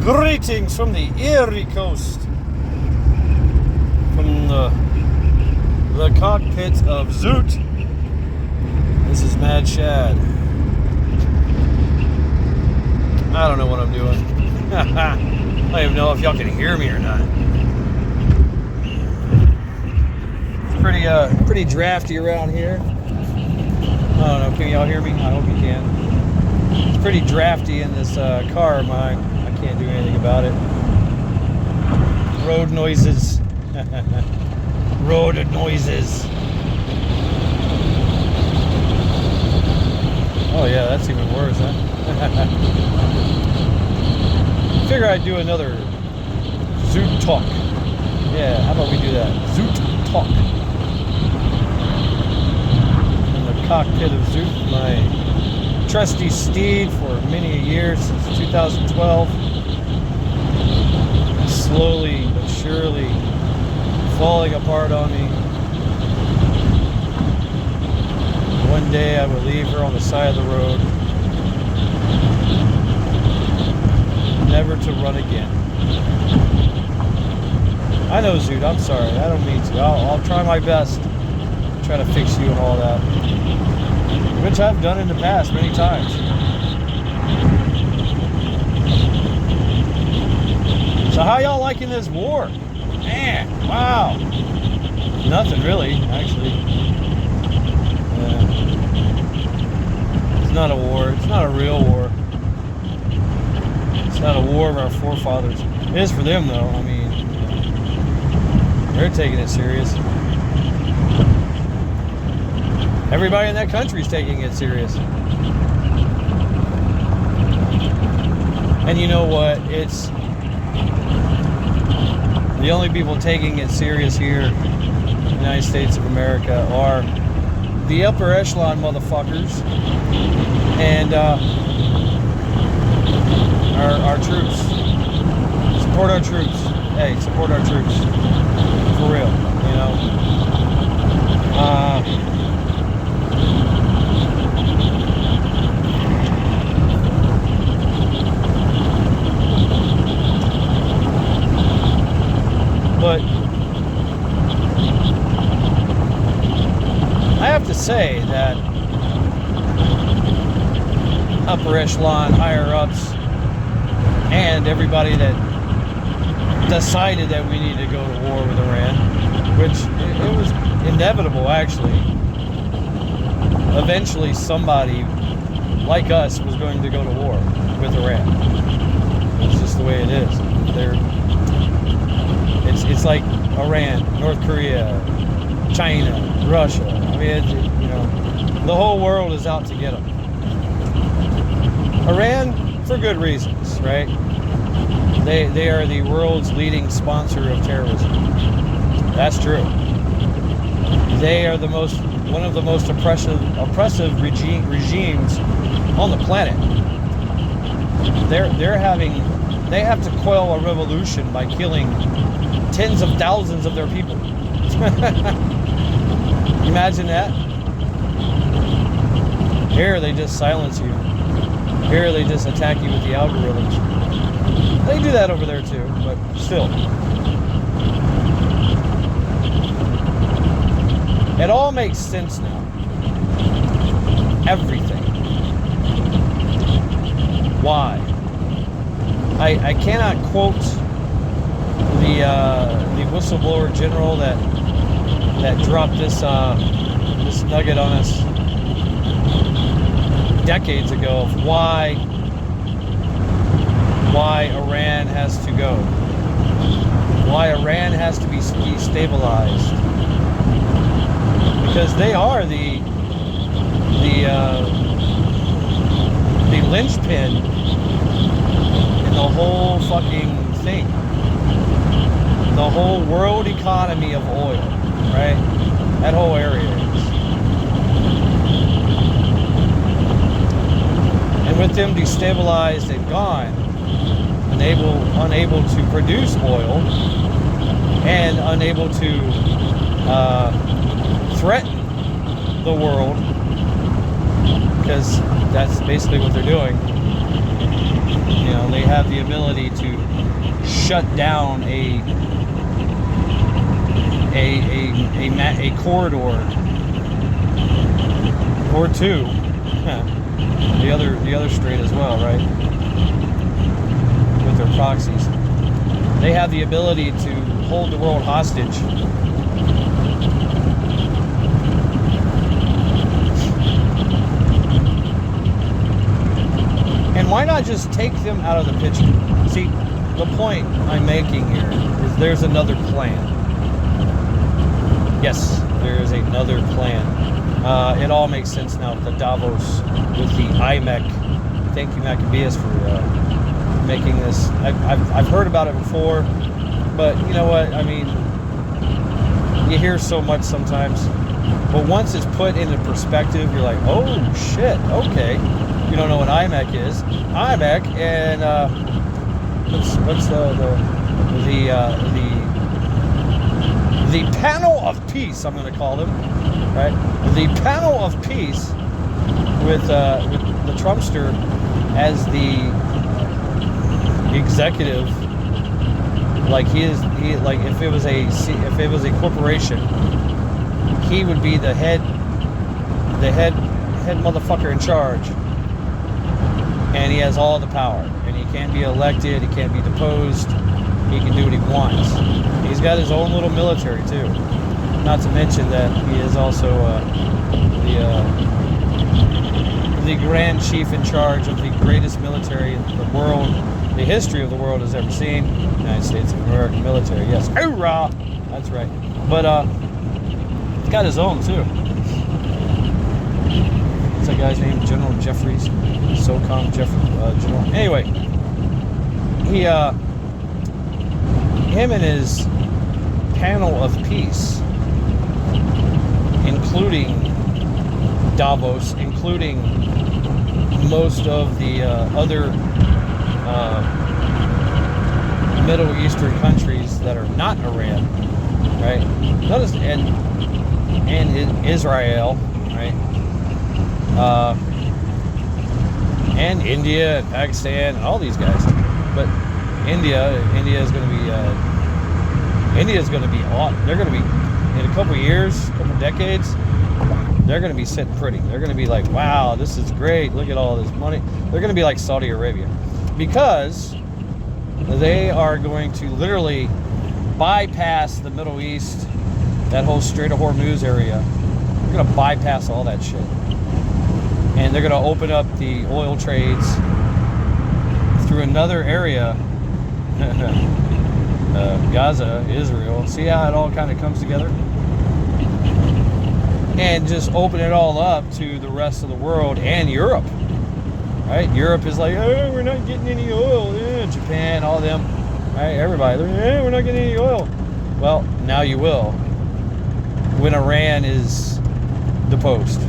Greetings from the Erie Coast, from the cockpit of Zoot. This is Mad Shad. I don't know what I'm doing. I don't even know if y'all can hear me or not. It's pretty drafty around here. I don't know. Can y'all hear me? I hope you can. It's pretty drafty in this car of mine. I can't do anything about it. Road noises. Road noises. Oh yeah, that's even worse, huh? Figure I'd do another Zoot Talk. Yeah, how about we do that? Zoot Talk. In the cockpit of Zoot, my trusty steed for many years, since 2012. Slowly but surely falling apart on me. One day I will leave her on the side of the road, never to run again. I know, Zoot, I'm sorry. I don't mean to. I'll try my best to try to fix you and all that, which I've done in the past many times. So how y'all liking this war? Man, wow. Nothing really, actually. It's not a war. It's not a real war. It's not a war of our forefathers. It is for them, though. I mean, they're taking it serious. Everybody in that country is taking it serious. And you know what? It's the only people taking it serious here in the United States of America are the upper echelon motherfuckers and our troops. Support our troops. Hey, support our troops. For real, you know. But I have to say that upper echelon, higher ups, and everybody that decided that we need to go to war with Iran, which it was inevitable, actually. Eventually somebody like us was going to go to war with Iran. It's just the way it is. It's like Iran, North Korea, China, Russia. I mean, you know, the whole world is out to get them. Iran, for good reasons, right? They are the world's leading sponsor of terrorism. That's true. They are one of the most oppressive regimes on the planet. They have to quell a revolution by killing tens of thousands of their people. Imagine that. Here they just silence you. Here they just attack you with the algorithms. They do that over there too, but still. It all makes sense now. Everything. Why? I cannot quote the whistleblower general that dropped this nugget on us decades ago of why Iran has to go, why Iran has to be destabilized, because they are the linchpin in the whole fucking thing. The whole world economy of oil, right? That whole area is. And with them destabilized and gone, unable to produce oil, and unable to threaten the world, because that's basically what they're doing. You know, they have have the ability to shut down a corridor or two. The other strait as well, right? With their proxies, they have the ability to hold the world hostage. And why not just take them out of the picture? See, the point I'm making here is there's another plan. Yes, there is another plan. It all makes sense now with the Davos, with the IMEC. Thank you, Maccabeus, for making this. I've heard about it before, but you know what? I mean, you hear so much sometimes, but once it's put into perspective, you're like, oh shit, okay. You don't know what IMEC is. IMEC and what's the panel of peace, I'm going to call them, right? The panel of peace with the Trumpster as the executive, like he like if it was a corporation, he would be the head motherfucker in charge, and he has all the power, and he can't be elected, he can't be deposed. He can do what he wants. He's got his own little military too. Not to mention that he is also the Grand Chief in charge of the greatest military the world, the history of the world has ever seen. United States of America military. Yes, hoorah! That's right. But he's got his own too. What's that guy's name? General Jeffries, SOCOM General. Anyway, him and his panel of peace, including Davos, including most of the other Middle Eastern countries that are not Iran, right? Notice, and Israel, right? And India and Pakistan and all these guys, but India is going to be they're going to be in a couple years, couple decades, they're going to be sitting pretty. They're going to be like, wow, this is great, look at all this money. They're going to be like Saudi Arabia, because they are going to literally bypass the Middle East, that whole Strait of Hormuz area. They're going to bypass all that shit, and they're going to open up the oil trades through another area. Gaza, Israel. See how it all kind of comes together? And just open it all up to the rest of the world and Europe. Right? Europe is like, oh, we're not getting any oil. Yeah, Japan, all them. Right? Everybody, yeah, we're not getting any oil. Well, now you will. When Iran is deposed.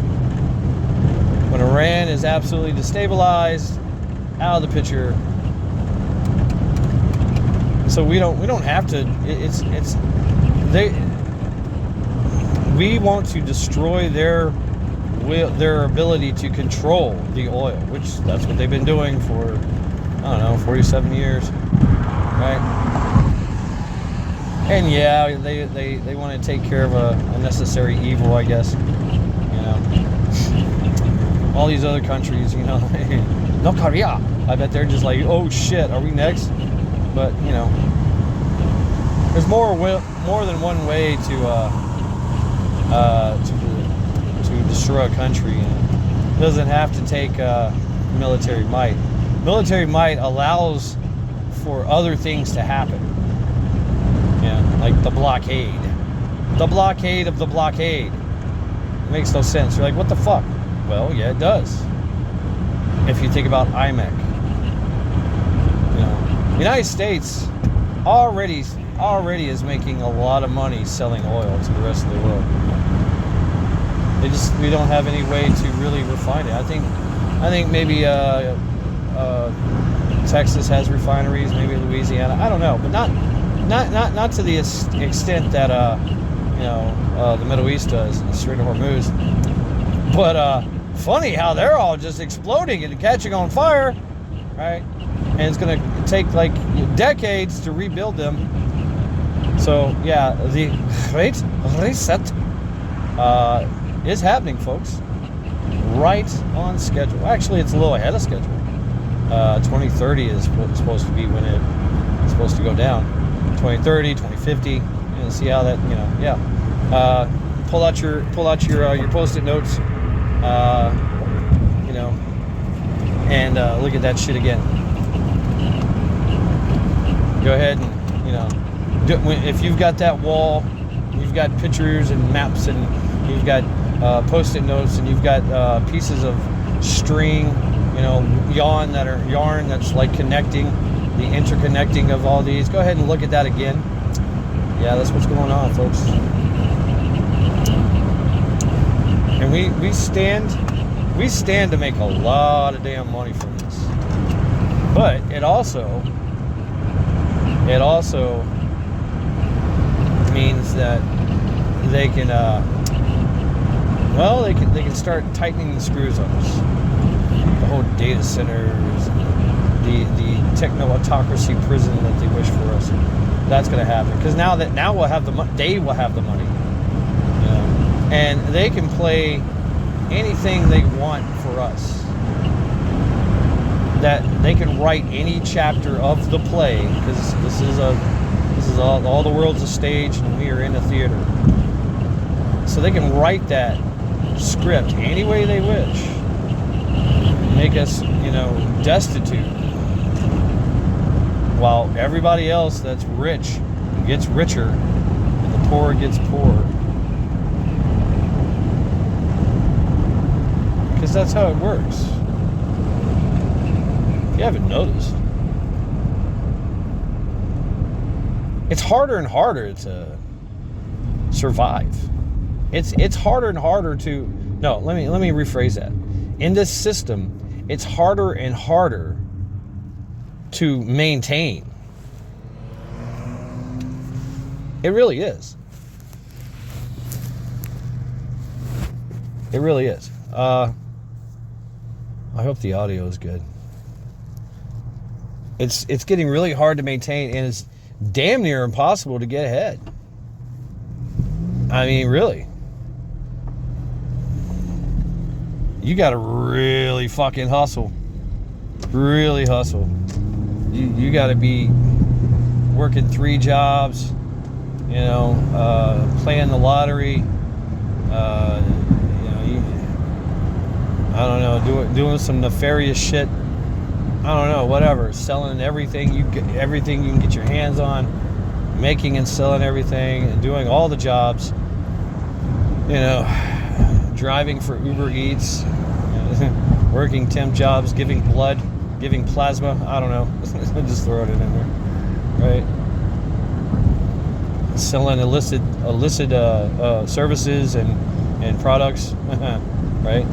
When Iran is absolutely destabilized, out of the picture. So we don't have to. We want to destroy their ability to control the oil, which that's what they've been doing for, I don't know, 47 years, right? And yeah, they want to take care of a necessary evil, I guess. You know, all these other countries, you know, North Korea. I bet they're just like, oh shit, are we next? But you know, there's more than one way to destroy a country. And it doesn't have to take military might. Military might allows for other things to happen. Yeah, like the blockade of the blockade. It makes no sense. You're like, what the fuck? Well, yeah, it does. If you think about IMEC, you know, the United States already is making a lot of money selling oil to the rest of the world. We don't have any way to really refine it. I think maybe Texas has refineries, maybe Louisiana. I don't know, but not to the extent that the Middle East does, the Strait of Hormuz. But funny how they're all just exploding and catching on fire, right? and it's going to take like decades to rebuild them. So yeah, the Great Reset is happening, folks. Right on schedule. Actually, it's a little ahead of schedule. 2030 is supposed to be when it's supposed to go down. 2030, 2050. You know, see how that, pull out your Post-it notes. And look at that shit again. Go ahead and if you've got that wall, you've got pictures and maps, and you've got Post-it notes, and you've got pieces of string, yarn that's like connecting, the interconnecting of all these. Go ahead and look at that again. Yeah, that's what's going on, folks. And we stand to make a lot of damn money from this. But it also means that they can they can start tightening the screws on us. The whole data centers, the techno-autocracy prison that they wish for us. That's going to happen because now we'll have they will have the money, and they can play anything they want for us. That they can write any chapter of the play, because this is all the world's a stage and we are in a theater. So they can write that script any way they wish, make us destitute, while everybody else that's rich gets richer and the poor gets poorer. Because that's how it works. If you haven't noticed, it's harder and harder to survive. It's harder and harder to let me rephrase that. In this system, it's harder and harder to maintain. It really is. It really is. I hope the audio is good. It's getting really hard to maintain, and it's damn near impossible to get ahead. I mean, really. You got to really fucking hustle. Really hustle. You got to be working 3 jobs, playing the lottery, I don't know, doing some nefarious shit. I don't know, whatever. Selling everything you can get your hands on, making and selling everything, and doing all the jobs. Driving for Uber Eats, working temp jobs, giving blood, giving plasma. I don't know. Just throwing it in there, right? Selling illicit services and products, right?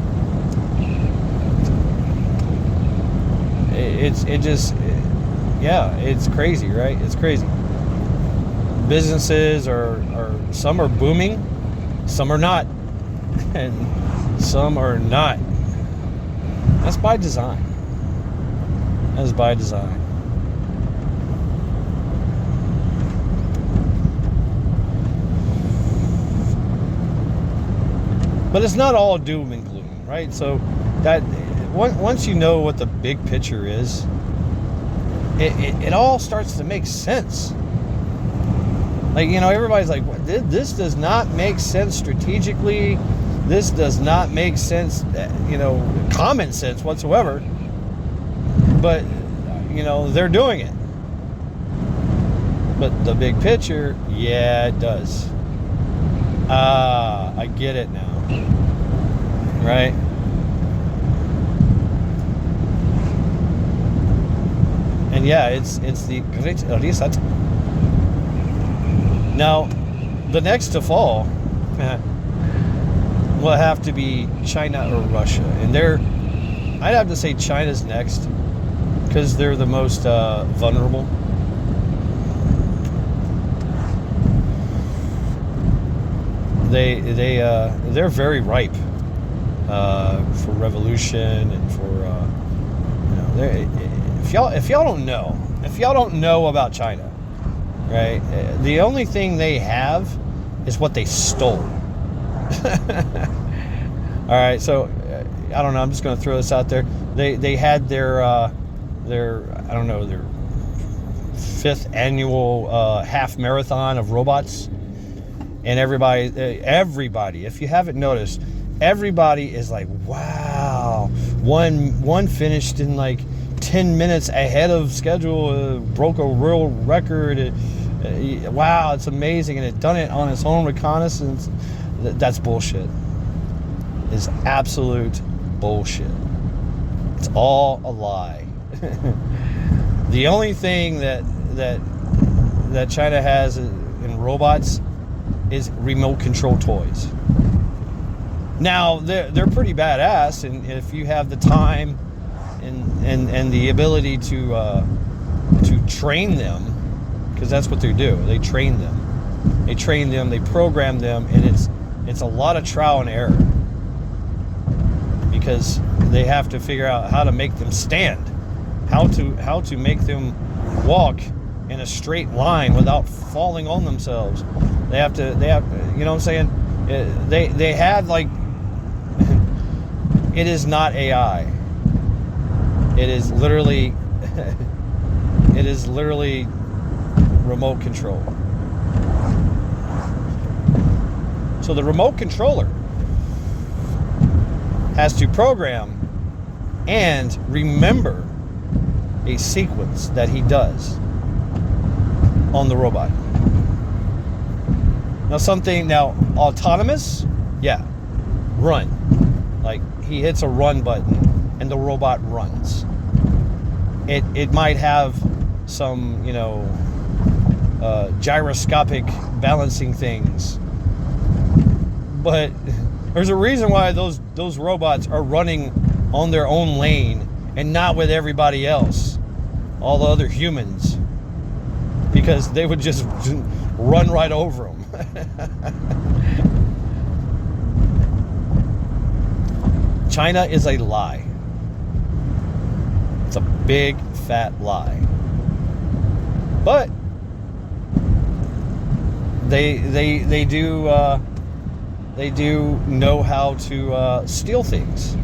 It's crazy, right? It's crazy. Businesses are some are booming, some are not, and some are not. That's by design. That's by design. But it's not all doom and gloom, right? So that once you know what the big picture is, it all starts to make sense. Like, everybody's like, this does not make sense strategically. This does not make sense, common sense whatsoever. But, they're doing it. But the big picture, yeah, it does. I get it now. Right? And yeah, it's the Great Reset. Now, the next to fall will have to be China or Russia. And I'd have to say China's next, because they're the most vulnerable. They're very ripe for revolution and if y'all don't know about China, right? The only thing they have is what they stole. All right, so I don't know. I'm just going to throw this out there. They had their I don't know, their 5th annual half marathon of robots, and everybody, if you haven't noticed, everybody is like, wow, one finished in like 10 minutes ahead of schedule, broke a world record. Wow, it's amazing, and it done it on its own reconnaissance. That's bullshit. It's absolute bullshit. It's all a lie. The only thing that China has in robots is remote control toys. Now they're pretty badass, and if you have the time and the ability to train them, because that's what they do. They train them. They program them, and it's a lot of trial and error, because they have to figure out how to make them stand, how to make them walk in a straight line without falling on themselves. They have, you know what I'm saying? They have, like, it is not AI. It is literally remote control. So the remote controller has to program and remember a sequence that he does on the robot. Now autonomous, yeah, run. Like, he hits a run button and the robot runs. It might have some, gyroscopic balancing things, but there's a reason why those robots are running on their own lane and not with everybody else, all the other humans, because they would just run right over them. China is a lie. It's a big fat lie. But they do know how to steal things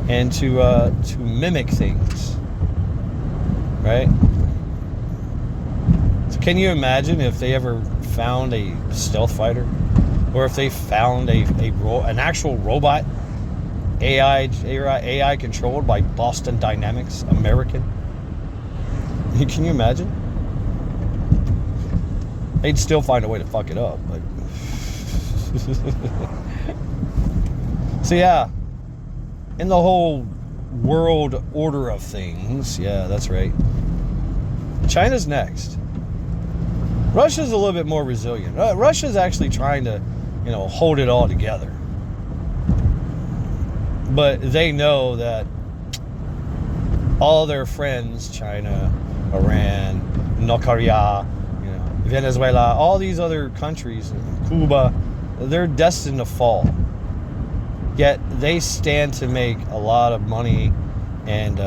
and to mimic things, right? So can you imagine if they ever found a stealth fighter, or if they found an actual robot, AI controlled by Boston Dynamics, American? Can you imagine? They'd still find a way to fuck it up, but so yeah, in the whole world order of things, yeah, that's right, China's next. Russia's a little bit more resilient. Russia's actually trying to, hold it all together. But they know that all their friends, China, Iran, North Korea, Venezuela, all these other countries, Cuba, they're destined to fall. Yet they stand to make a lot of money and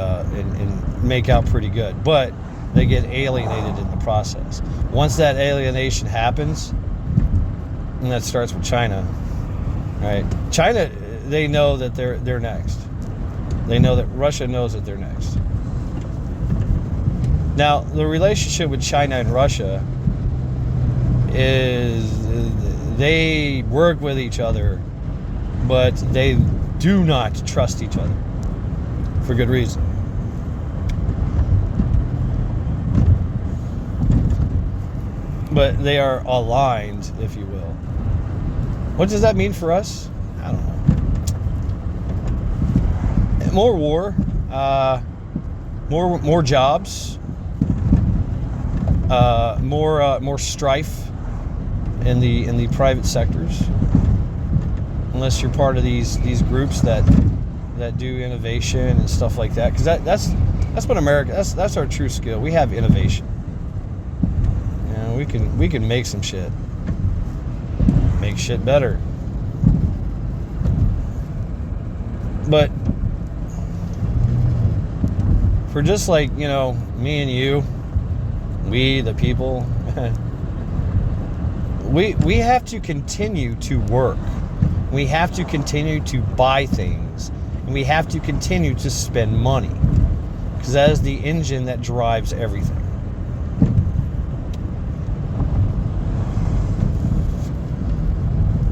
make out pretty good. But they get alienated in the process. Once that alienation happens, and that starts with China, right? China, they know that they're next. They know that Russia knows that they're next. Now, the relationship with China and Russia is they work with each other, but they do not trust each other for good reason. But they are aligned, if you will. What does that mean for us? I don't know. More war, more jobs, more strife in the private sectors. Unless you're part of these groups that do innovation and stuff like that, because that's what America. That's our true skill. We have innovation. We can make some shit. Make shit better. But for just like, me and you, we the people, we have to continue to work. We have to continue to buy things, and we have to continue to spend money, because that is the engine that drives everything.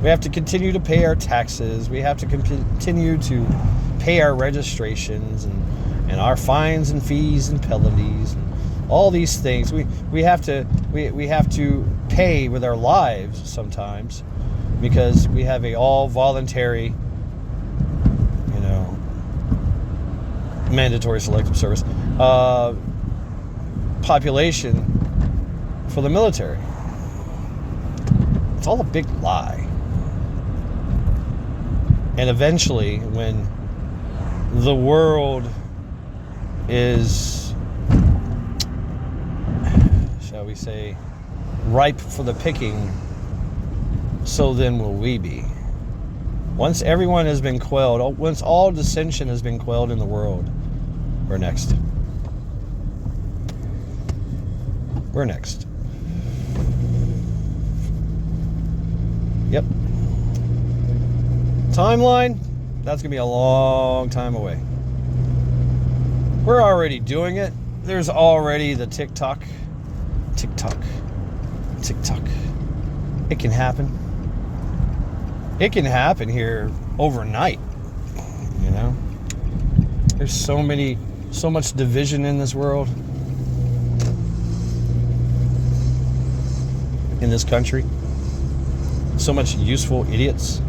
We have to continue to pay our taxes. We have to continue to pay our registrations and our fines and fees and penalties and all these things. We have to pay with our lives sometimes, because we have a all voluntary, mandatory selective service population for the military. It's all a big lie. And eventually, when the world is, shall we say, ripe for the picking, so then will we be. Once everyone has been quelled, once all dissension has been quelled in the world, we're next. We're next. Yep. Timeline, that's going to be a long time away. We're already doing it. There's already the TikTok. It can happen. It can happen here overnight. There's so much division in this world, in this country. So much useful idiots.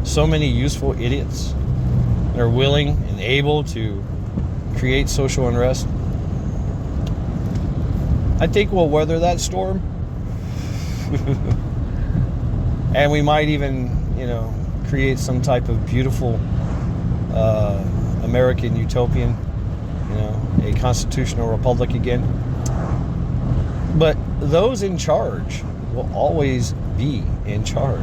So many useful idiots that are willing and able to create social unrest. I think we'll weather that storm. And we might even, create some type of beautiful American utopian, a constitutional republic again. But those in charge will always be in charge.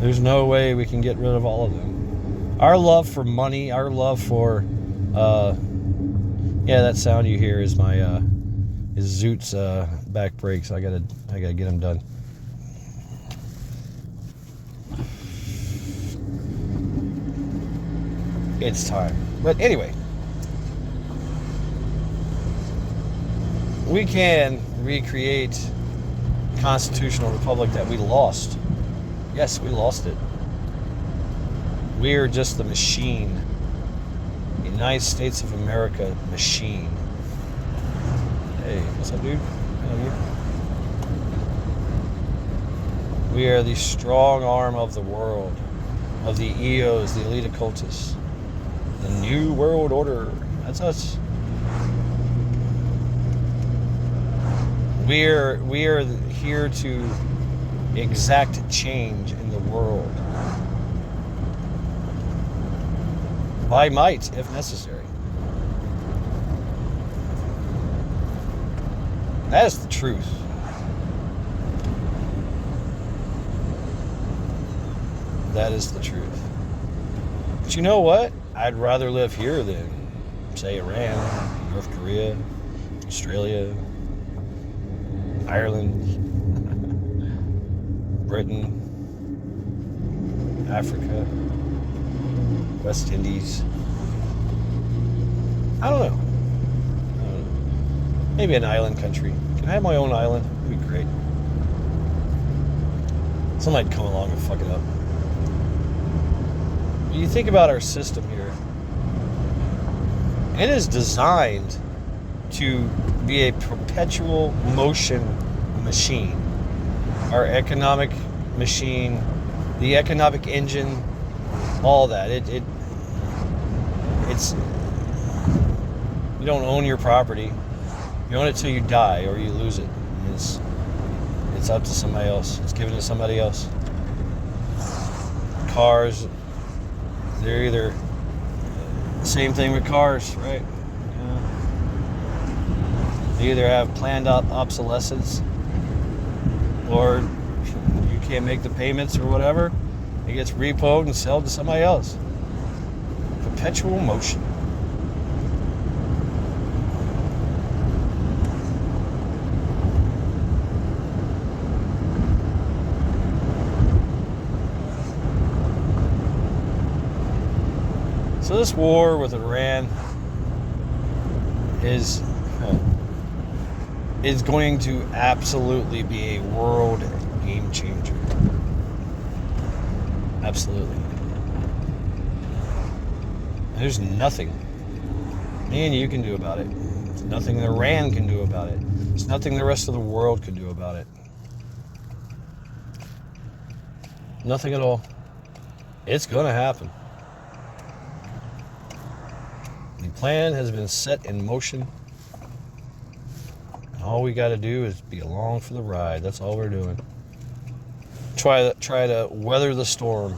There's no way we can get rid of all of them. Our love for money, our love for, that sound you hear is my, is Zoot's back brakes. I gotta get them done. It's time. But anyway, we can recreate a constitutional republic that we lost. Yes, we lost it. We are just the machine. The United States of America machine. Hey, what's up, dude? How are you? We are the strong arm of the world, of the EOs, the elite occultists. The New World Order. That's us. We are here to exact change in the world. By might, if necessary. That is the truth. That is the truth. But you know what? I'd rather live here than, say, Iran, North Korea, Australia, Ireland, Britain, Africa, West Indies. I don't know. Maybe an island country. Can I have my own island? That'd be great. Somebody'd come along and fuck it up. You think about our system here. It is designed to be a perpetual motion machine. Our economic machine, the economic engine, all that. It's you don't own your property. You own it till you die or you lose it. It's up to somebody else. It's given to somebody else. Cars, they're either same thing with cars, right? Yeah. They either have planned obsolescence, or you can't make the payments or whatever, It gets repoed and sold to somebody else. Perpetual motion. So this war with Iran is going to absolutely be a world game changer. Absolutely. There's nothing me and you can do about it. There's nothing Iran can do about it. There's nothing the rest of the world can do about it. Nothing at all. It's going to happen. The plan has been set in motion. All we got to do is be along for the ride. That's all we're doing. Try to weather the storm.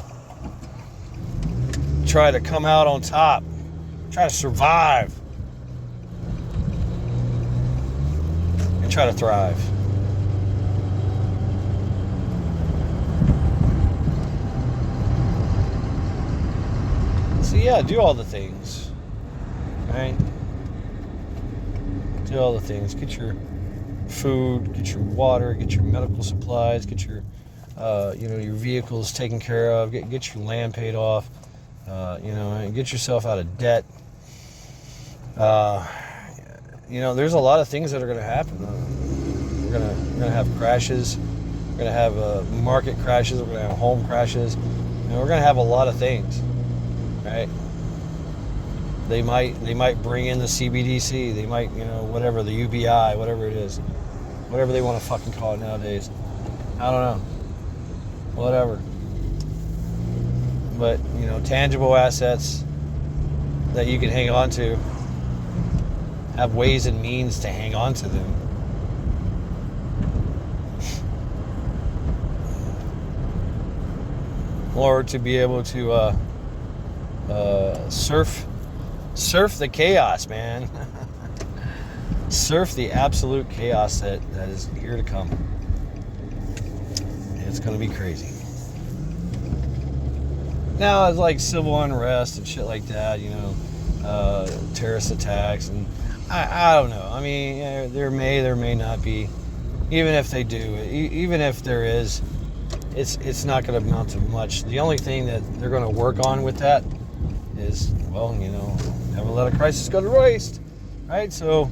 Try to come out on top. Try to survive. And try to thrive. So yeah, do all the things. Right? Do all the things. Get your food, get your water, get your medical supplies, get your your vehicles taken care of, get your land paid off, and get yourself out of debt. There's a lot of things that are going to happen. We're gonna have crashes. We're gonna have market crashes. We're gonna have home crashes. We're gonna have a lot of things, right? They might bring in the CBDC. They might, whatever, the UBI, whatever it is, whatever they want to fucking call it nowadays. I don't know. Whatever. But, tangible assets that you can hang on to, have ways and means to hang on to them. Or to be able to surf the chaos, man. Surf the absolute chaos that is here to come. It's going to be crazy. Now it's like civil unrest and shit like that, terrorist attacks, and I don't know. I mean, there may not be. Even if they do, even if there is, it's not going to amount to much. The only thing that they're going to work on with that is, never let a crisis go to waste, right? So,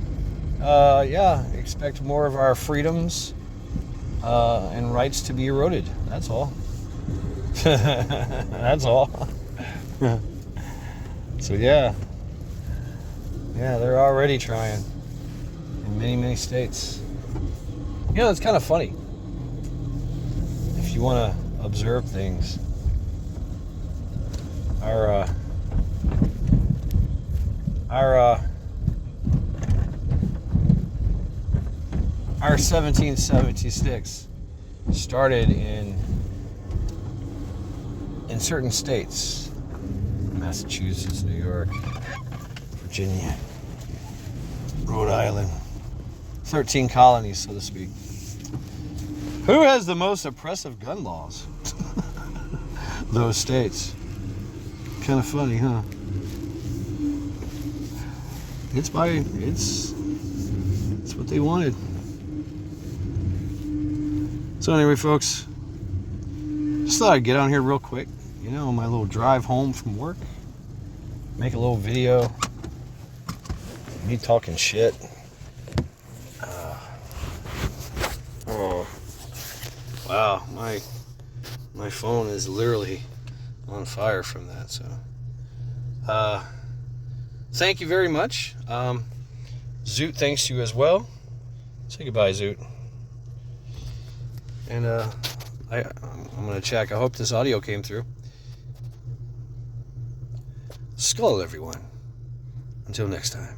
expect more of our freedoms and rights to be eroded. That's all. That's all. So, yeah, they're already trying in many, many states. It's kind of funny if you want to observe things. Our 1776 started in certain states: Massachusetts, New York, Virginia, Rhode Island. 13 colonies, so to speak. Who has the most oppressive gun laws? Those states. Kind of funny, huh? It's what they wanted. So anyway, folks, just thought I'd get on here real quick, on my little drive home from work, make a little video, me talking shit. Wow, my phone is literally on fire from that. So, thank you very much. Zoot thanks you as well. Say goodbye, Zoot. And I'm gonna check. I hope this audio came through. Skull, everyone. Until next time.